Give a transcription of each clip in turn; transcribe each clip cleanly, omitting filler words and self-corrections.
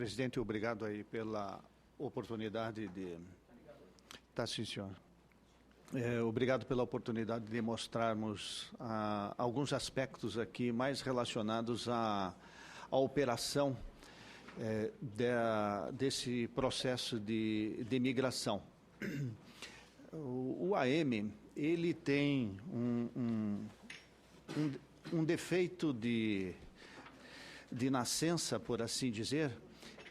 Presidente, obrigado aí pela oportunidade de... Tá, sim, senhor. Obrigado pela oportunidade de mostrarmos alguns aspectos aqui mais relacionados à operação desse processo de migração. O AM, ele tem um defeito de nascença, por assim dizer,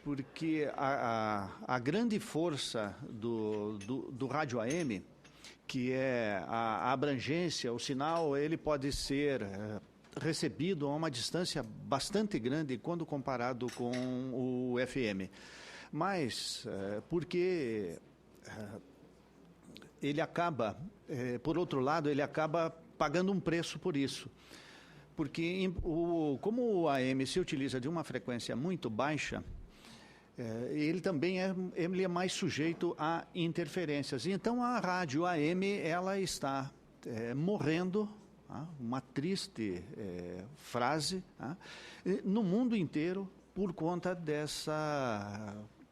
porque a grande força do rádio AM, que é a abrangência, o sinal, ele pode ser recebido a uma distância bastante grande quando comparado com o FM. Mas, porque ele acaba, por outro lado, ele acaba pagando um preço por isso. Porque como o AM se utiliza de uma frequência muito baixa, ele também é mais sujeito a interferências. Então, a rádio AM ela está morrendo, uma triste frase, no mundo inteiro por conta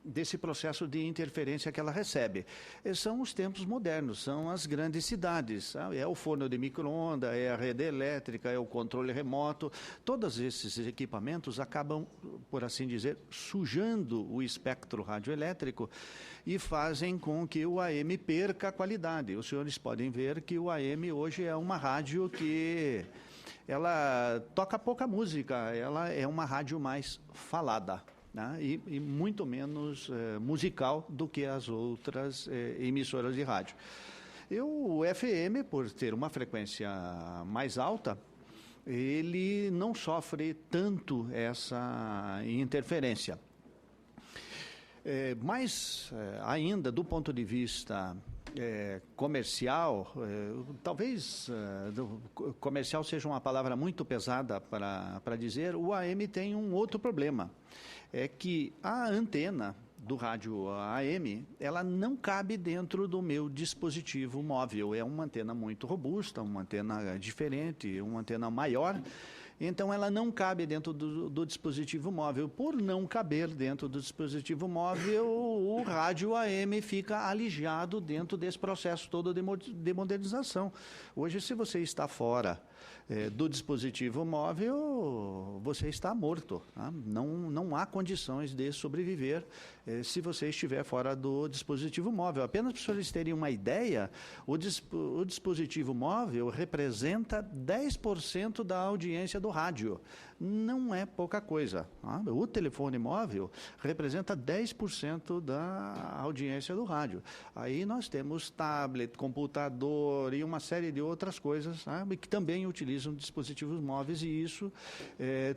desse processo de interferência que ela recebe. São os tempos modernos, são as grandes cidades, é o forno de micro-ondas, é a rede elétrica, é o controle remoto. Todos esses equipamentos acabam, por assim dizer, sujando o espectro radioelétrico e fazem com que o AM perca a qualidade. Os senhores podem ver que o AM hoje é uma rádio que ela toca pouca música, ela é uma rádio mais falada. E muito menos musical do que as outras emissoras de rádio. O FM, por ter uma frequência mais alta, ele não sofre tanto essa interferência. Mas, ainda, do ponto de vista comercial, talvez comercial seja uma palavra muito pesada para dizer, o AM tem um outro problema. É que a antena do rádio AM, ela não cabe dentro do meu dispositivo móvel. É uma antena muito robusta, uma antena diferente, uma antena maior. Então, ela não cabe dentro do dispositivo móvel. Por não caber dentro do dispositivo móvel, o rádio AM fica alijado dentro desse processo todo de modernização. Hoje, se você está fora do dispositivo móvel, você está morto. Tá? Não há condições de sobreviver se você estiver fora do dispositivo móvel. Apenas para vocês terem uma ideia, o dispositivo móvel representa 10% da audiência do rádio. Não é pouca coisa. Tá? O telefone móvel representa 10% da audiência do rádio. Aí nós temos tablet, computador e uma série de outras coisas, sabe, que também utilizam dispositivos móveis, e isso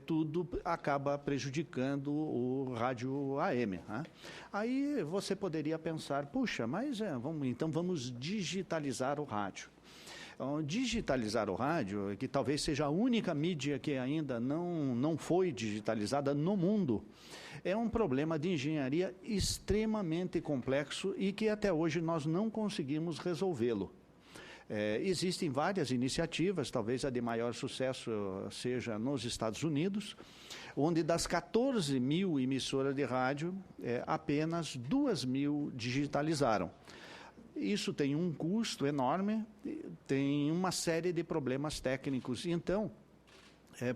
tudo acaba prejudicando o rádio AM. Né? Aí você poderia pensar, puxa, mas então vamos digitalizar o rádio. Então, digitalizar o rádio, que talvez seja a única mídia que ainda não foi digitalizada no mundo, é um problema de engenharia extremamente complexo e que até hoje nós não conseguimos resolvê-lo. Existem várias iniciativas, talvez a de maior sucesso seja nos Estados Unidos, onde das 14 mil emissoras de rádio, apenas 2.000 digitalizaram. Isso tem um custo enorme, tem uma série de problemas técnicos. Então,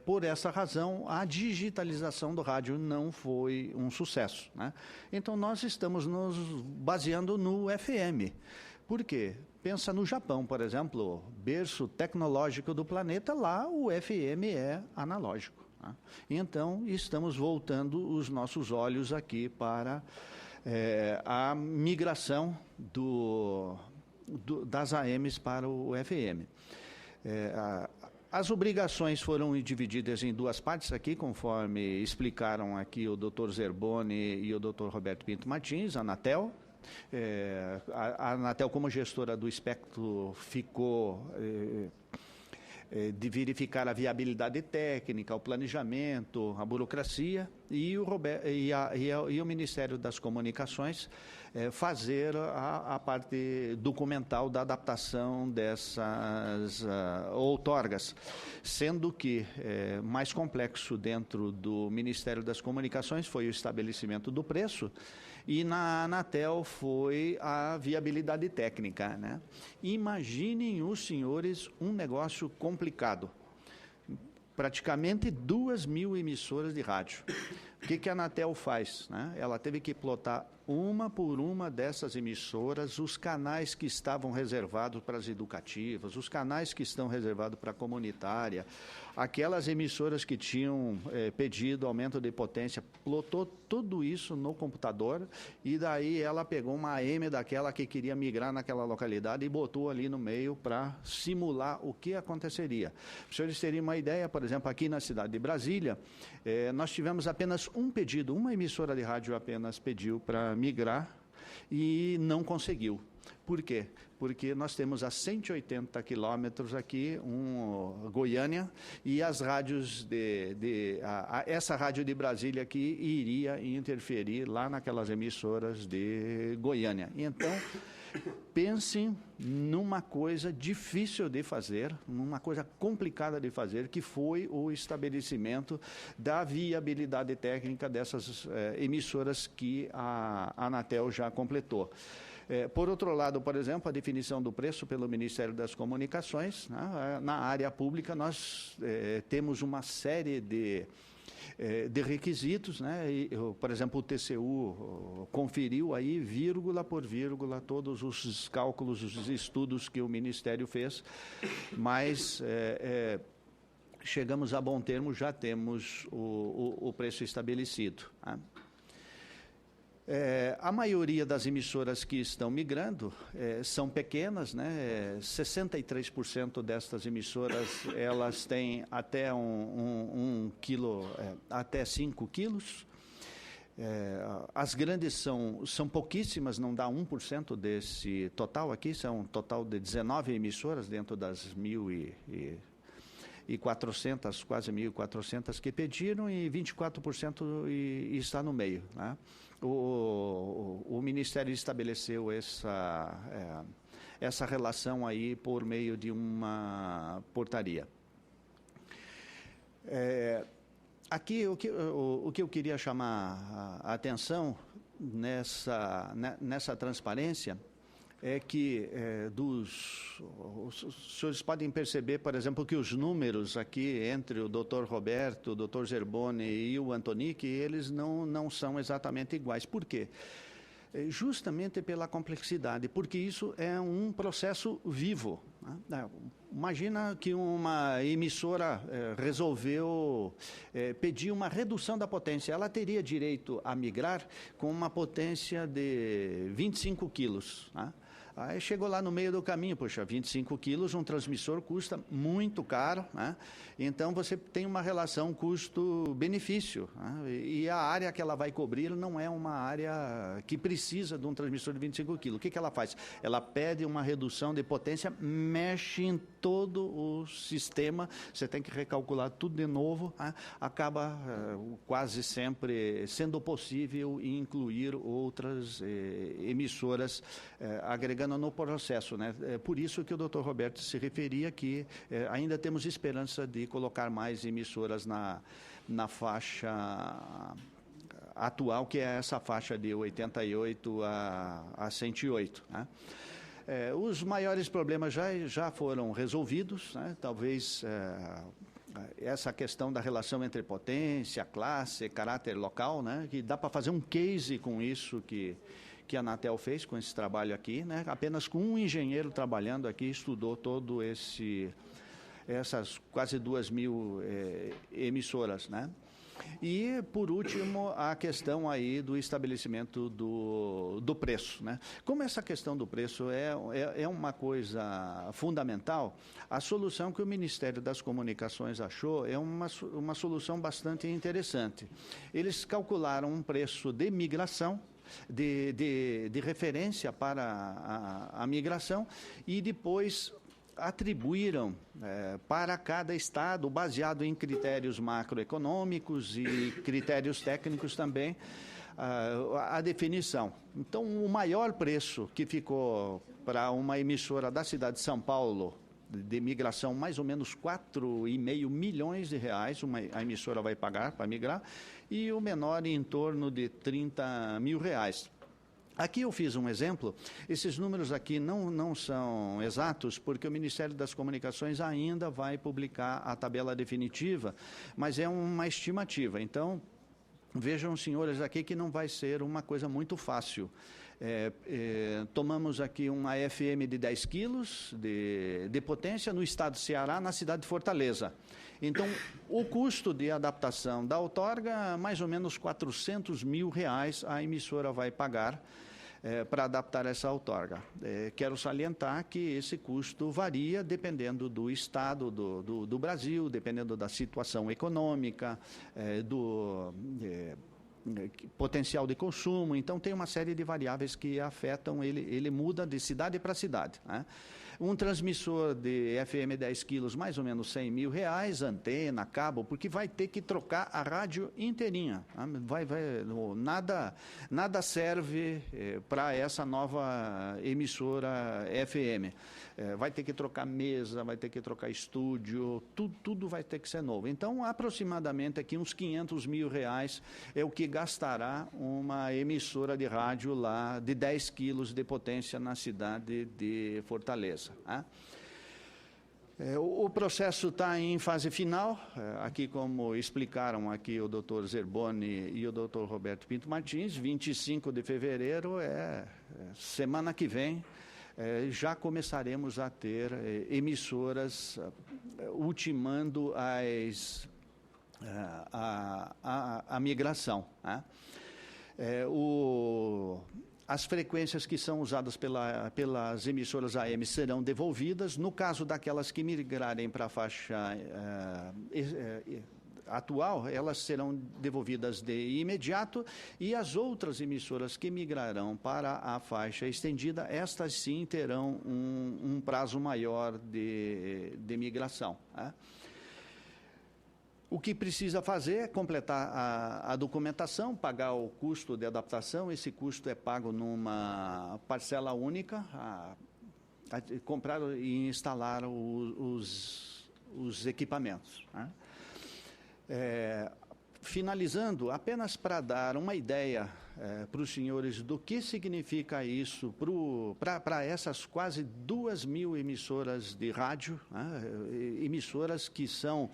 por essa razão, a digitalização do rádio não foi um sucesso. Né? Então, nós estamos nos baseando no FM. Por quê? Pensa no Japão, por exemplo, berço tecnológico do planeta, lá o FM é analógico. Tá? Então, estamos voltando os nossos olhos aqui para a migração das AMs para o FM. As obrigações foram divididas em duas partes aqui, conforme explicaram aqui o Dr. Zerboni e o Dr. Roberto Pinto Martins, a Anatel. A Anatel, como gestora do espectro, ficou de verificar a viabilidade técnica, o planejamento, a burocracia. e o Ministério das Comunicações fazer a parte documental da adaptação dessas outorgas, sendo que mais complexo dentro do Ministério das Comunicações foi o estabelecimento do preço, e na Anatel foi a viabilidade técnica, né? Imaginem os senhores um negócio complicado. Praticamente 2.000 emissoras de rádio. O que a Anatel faz, né? Ela teve que plotar uma por uma dessas emissoras, os canais que estavam reservados para as educativas, os canais que estão reservados para a comunitária, aquelas emissoras que tinham pedido aumento de potência, plotou tudo isso no computador, e daí ela pegou uma AM daquela que queria migrar naquela localidade e botou ali no meio para simular o que aconteceria. Para os senhores terem uma ideia, por exemplo, aqui na cidade de Brasília, nós tivemos apenas um pedido, uma emissora de rádio apenas pediu para migrar e não conseguiu. Por quê? Porque nós temos a 180 quilômetros aqui, Goiânia, e as rádios essa rádio de Brasília aqui iria interferir lá naquelas emissoras de Goiânia. Então, pensem numa coisa difícil de fazer, numa coisa complicada de fazer, que foi o estabelecimento da viabilidade técnica dessas emissoras que a Anatel já completou. Por outro lado, por exemplo, a definição do preço pelo Ministério das Comunicações, né? Na área pública nós temos uma série de requisitos, né? Por exemplo, o TCU conferiu aí, vírgula por vírgula, todos os cálculos, os estudos que o Ministério fez, mas chegamos a bom termo, já temos o preço estabelecido, né? A maioria das emissoras que estão migrando são pequenas, né? 63% destas emissoras, elas têm até um quilo, até 5 quilos. As grandes são pouquíssimas, não dá 1% desse total aqui, são um total de 19 emissoras dentro das 1.400, quase 1.400 que pediram, e 24% está no meio, né? O Ministério estabeleceu essa relação aí por meio de uma portaria. Aqui o que eu queria chamar a atenção nessa transparência é que os senhores podem perceber, por exemplo, que os números aqui entre o Dr. Roberto, o Dr. Zerboni e o Antonic, eles não são exatamente iguais. Por quê? Justamente pela complexidade, porque isso é um processo vivo, né? Imagina que uma emissora resolveu pedir uma redução da potência. Ela teria direito a migrar com uma potência de 25 quilos, né? Aí chegou lá no meio do caminho, poxa, 25 quilos, um transmissor custa muito caro, né? Então você tem uma relação custo-benefício, né? E a área que ela vai cobrir não é uma área que precisa de um transmissor de 25 quilos. O que ela faz? Ela pede uma redução de potência, mexe em todo o sistema, você tem que recalcular tudo de novo, né? Acaba quase sempre sendo possível incluir outras emissoras agregando no processo, né? Por isso que o Dr. Roberto se referia que ainda temos esperança de colocar mais emissoras na faixa atual, que é essa faixa de 88 a 108, né? Os maiores problemas já foram resolvidos, né? Talvez essa questão da relação entre potência, classe, caráter local, né? Que dá para fazer um case com isso que a Anatel fez com esse trabalho aqui, né? Apenas com um engenheiro trabalhando aqui, estudou todo essas quase 2.000 emissoras, né? E, por último, a questão aí do estabelecimento do preço, né? Como essa questão do preço é uma coisa fundamental, a solução que o Ministério das Comunicações achou é uma solução bastante interessante. Eles calcularam um preço de migração, de referência para a migração, e depois atribuíram para cada estado, baseado em critérios macroeconômicos e critérios técnicos também, a definição. Então, o maior preço que ficou para uma emissora da cidade de São Paulo, de migração, mais ou menos 4,5 milhões de reais, a emissora vai pagar para migrar, e o menor em torno de 30 mil reais. Aqui eu fiz um exemplo, esses números aqui não são exatos, porque o Ministério das Comunicações ainda vai publicar a tabela definitiva, mas é uma estimativa. Então, vejam, senhores, aqui que não vai ser uma coisa muito fácil. Tomamos aqui uma FM de 10 quilos de potência no estado do Ceará, na cidade de Fortaleza. Então, o custo de adaptação da outorga, mais ou menos 400 mil reais a emissora vai pagar para adaptar essa outorga. Quero salientar que esse custo varia dependendo do estado do Brasil, dependendo da situação econômica, do potencial de consumo. Então, tem uma série de variáveis que afetam, ele muda de cidade para cidade, né? Um transmissor de FM 10 quilos, mais ou menos 100 mil reais, antena, cabo, porque vai ter que trocar a rádio inteirinha. Nada serve para essa nova emissora FM. Vai ter que trocar mesa, vai ter que trocar estúdio, tudo vai ter que ser novo. Então, aproximadamente aqui uns 500 mil reais é o que gastará uma emissora de rádio lá de 10 quilos de potência na cidade de Fortaleza. O processo está em fase final, aqui como explicaram aqui o doutor Zerboni e o doutor Roberto Pinto Martins, 25 de fevereiro, semana que vem, já começaremos a ter emissoras ultimando a migração, né? As frequências que são usadas pelas emissoras AM serão devolvidas. No caso daquelas que migrarem para a faixa atual, elas serão devolvidas de imediato, e as outras emissoras que migrarão para a faixa estendida, estas sim terão um prazo maior de migração, né? O que precisa fazer é completar a documentação, pagar o custo de adaptação. Esse custo é pago numa parcela única, comprar e instalar os equipamentos, né? Finalizando, apenas para dar uma ideia para os senhores do que significa isso para essas quase 2.000 emissoras de rádio, né? Emissoras que são,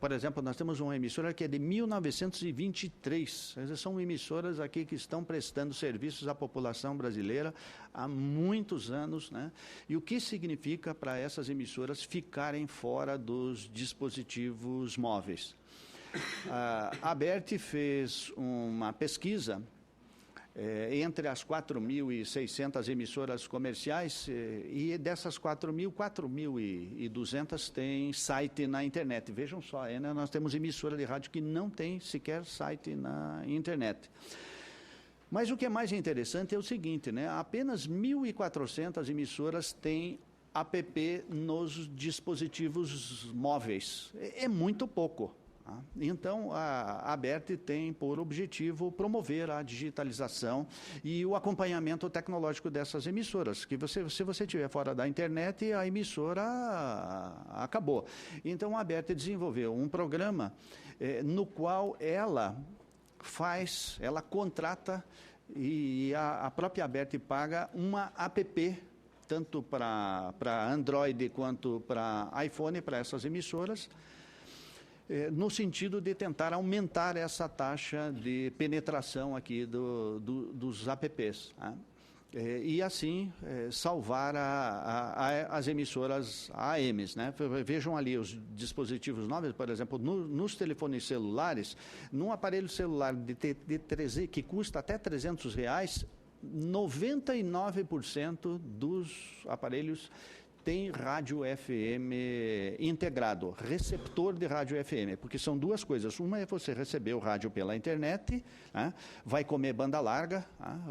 por exemplo, nós temos uma emissora que é de 1923, são emissoras aqui que estão prestando serviços à população brasileira há muitos anos, né? E o que significa para essas emissoras ficarem fora dos dispositivos móveis? A ABERT fez uma pesquisa entre as 4.600 emissoras comerciais, e dessas 4.200 têm site na internet. Vejam só, nós temos emissora de rádio que não tem sequer site na internet. Mas o que é mais interessante é o seguinte, né? Apenas 1.400 emissoras têm app nos dispositivos móveis. É muito pouco. Então, a ABERT tem por objetivo promover a digitalização e o acompanhamento tecnológico dessas emissoras, que se você estiver fora da internet, a emissora acabou. Então, a ABERT desenvolveu um programa no qual ela contrata, e a própria ABERT paga uma app, tanto para Android quanto para iPhone, para essas emissoras, no sentido de tentar aumentar essa taxa de penetração aqui dos apps, né? E assim salvar as emissoras AMs, né? Vejam ali os dispositivos novos, por exemplo, nos telefones celulares, num aparelho celular que custa até R$300, 99% dos aparelhos tem rádio FM integrado, receptor de rádio FM, porque são duas coisas. Uma é você receber o rádio pela internet, vai comer banda larga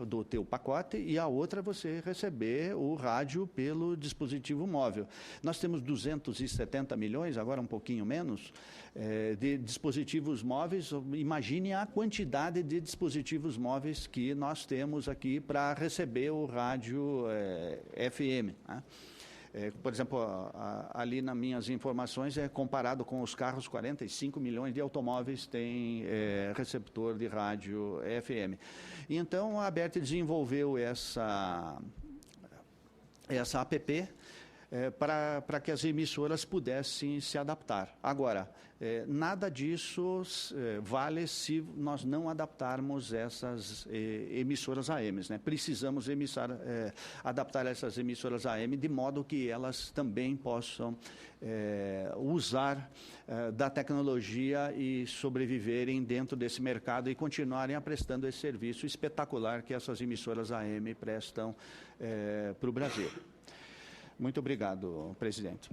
do teu pacote, e a outra é você receber o rádio pelo dispositivo móvel. Nós temos 270 milhões, agora um pouquinho menos, de dispositivos móveis. Imagine a quantidade de dispositivos móveis que nós temos aqui para receber o rádio FM. Por exemplo, ali nas minhas informações, comparado com os carros, 45 milhões de automóveis têm receptor de rádio FM. E então a ABERT desenvolveu essa app para que as emissoras pudessem se adaptar. Agora, nada disso vale se nós não adaptarmos essas emissoras AMs, né? Precisamos adaptar essas emissoras AM de modo que elas também possam usar da tecnologia e sobreviverem dentro desse mercado e continuarem prestando esse serviço espetacular que essas emissoras AM prestam para o Brasil. Muito obrigado, presidente.